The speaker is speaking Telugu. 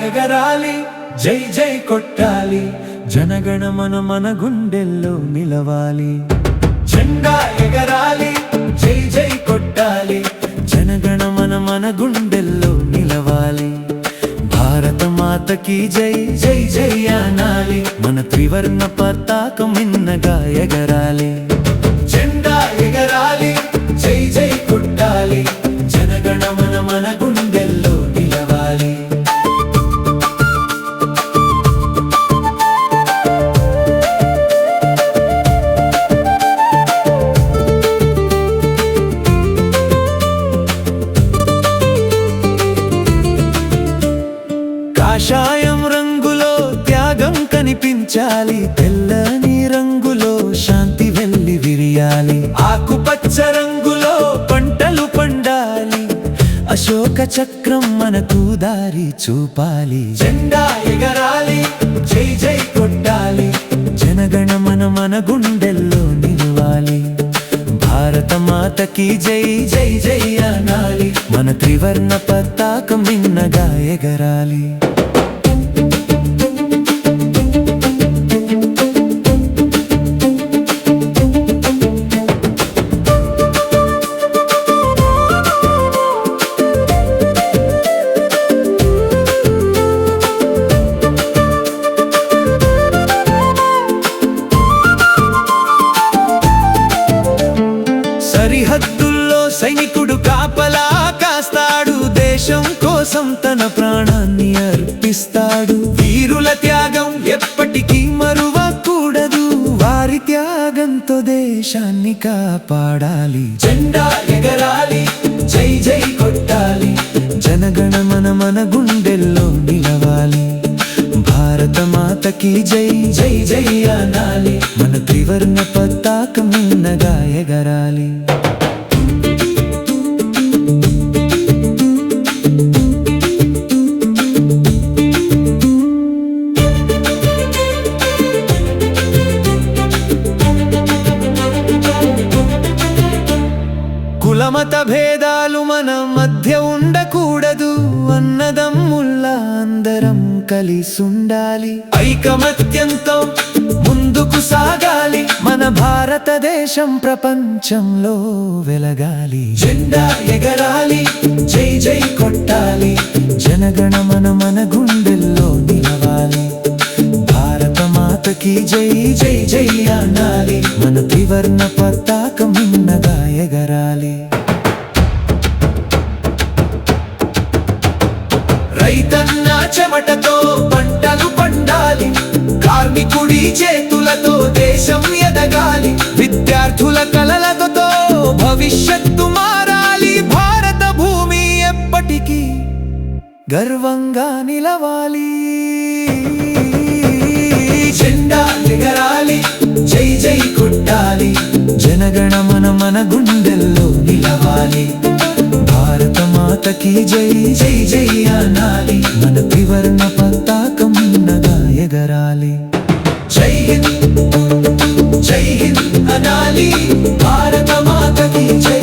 ఎగరాలి జై జై కొట్టాలి, జనగణమన మన గుండెల్లో నిలవాలి. జెండా ఎగరాలి జై జై కొట్టాలి, జనగణమన మన గుండెల్లో నిలవాలి. భారత మాతకి జై జై జై అనాలి, మన త్రివర్ణ పతాకం మిన్నగా ఎగరాలి. జెండా ఎగరాలి జై జై కొట్టాలి, జనగణమన మన గుండెల్లో నిలవాలి. కాషాయం రంగులో త్యాగం కనిపించాలి, తెల్లని రంగులో శాంతి వెల్లి విరియాలి. ఆకుపచ్చ రంగులో పంటలు పండాలి, అశోక చక్రం మనకు దారి చూపాలి. జెండా ఎగరాలి జై జై కొట్టాలి, జనగణమన మన గుండెల్లో నిలవాలి. భారత మాతకి జై జై జై అనాలి, మన త్రివర్ణ పతాకం మిన్నగా ఎగరాలి. సరిహద్దుల్లో సైనికుడు కాపలా కాస్తాడు, దేశం కోసం తన ప్రాణాన్ని అర్పిస్తాడు. వీరుల త్యాగం ఎప్పటికీ మరువకూడదు, వారి త్యాగంతో దేశాన్ని కాపాడాలి. జెండా ఎగరాలి జై జై కొట్టాలి, జనగణమన మన గుండెల్లో నిలవాలి. భారత మాతకి జై జై జై అనాలి, మన త్రివర్ణ పతాకం మిన్నగా ఎగరాలి. కులమత భేదాలు మన మధ్య ఉండకూడదు, అన్నదమ్ముల్లా అందరం కలిసుండాలి. ఐకమత్యంతో ముందుకు సాగాలి, మన భారతదేశం ప్రపంచంలో వెలగాలి. జెండా ఎగరాలి జై జై కొట్టాలి, జనగణమన మన గుండెల్లో నిలవాలి. భారత మాతకి జై జై జై అనాలి, మన త్రివర్ణ పతాకం మిన్నగా ఎగరాలి. రైతన్న చెమటతో పంటలు పండాలి, కార్మికుడి చేతులతో దేశం ఎదగాలి. విద్యార్థుల కలలతో భవిష్యత్తు మారాలి, భారత భూమి ఎప్పటికీ గర్వంగా నిలవాలి. జెండా ఎగరాలి జై జై కొట్టాలి, జనగణమన మన గుండెల్లో నిలవాలి. భారత మాతకి జై జై జై అనాలి, మన త్రివర్ణ పతాకం మిన్నగా ఎగరాలి. జై హింద్ అనాలి, భారత మాతకి జై.